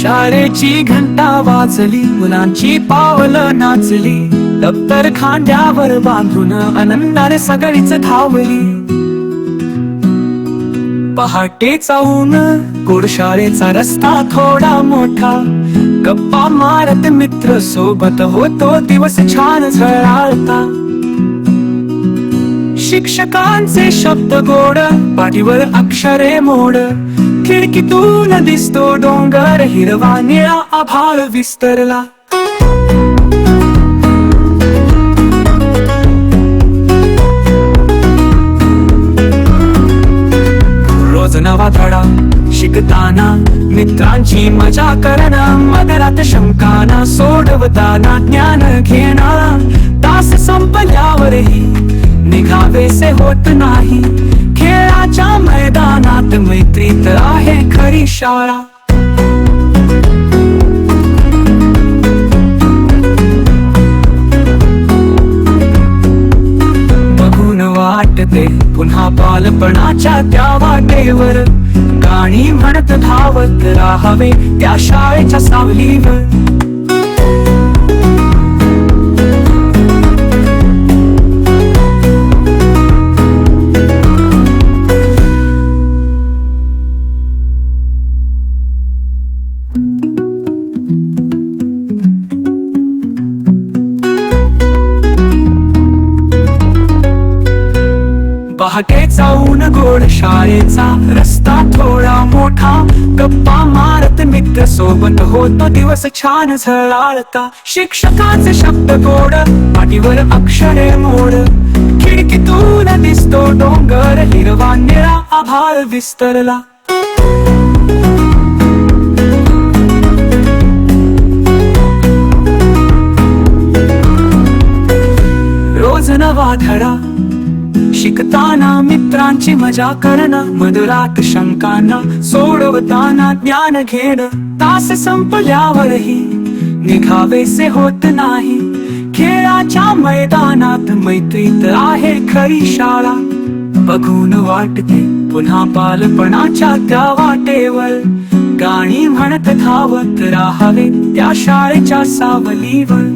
शाळेची घंटा वाजली, मुलांची पावलं नाचली, दप्तर खांद्यावर बांधून आनंदाने सगळीच धावली. पहाटेचा ऊन, गोड शाळेचा रस्ता थोडा मोठा, गप्पा मारत मित्र सोबत होतो दिवस छान झळाळता. शिक्षकांचे शब्द गोड, पाठीवर अक्षरे मोड, खिडकीतून दिसतो डोंगर, हिरवा निळा आभाळ विस्तरला. रोज नवा धडा शिकताना, मित्रांची मजा करणं, मधरात शंकाना सोडवताना ज्ञान घेणं. तास संपल्यावरही निघावेसे होत नाही, खेळाच्या मैदानात मैत्रीत आहे खरी शाळा. बघून वाटते पुन्हा बालपणाच्या त्या वाटेवर, गाणी म्हणत धावत राहावे त्या शाळेच्या सावलीवर. पहाटेचा ऊन, गोड शाळेचा रस्ता थोडा मोठा, गप्पा मारत मित्र सोबत होतो दिवस छान झळाळता. शिक्षकांचे शब्द गोड, पाठीवर अक्षरे मोड, खिडकीतून दिसतो डोंगर, हिरवा निळा आभाळ विस्तरला. रोज नवा धडा शिकताना, मित्रांची मजा करणं, मधुरात शंकाना सोडवताना ज्ञान घेणं. तास संपल्यावरही निघावेसे होत नाही, खेळाच्या मैदानात मैत्रीत आहे खरी शाळा. बघून वाटते पुन्हा बालपणाच्या त्या वाटेवर, गाणी म्हणत धावत राहावे त्या शाळेच्या सावलीवर.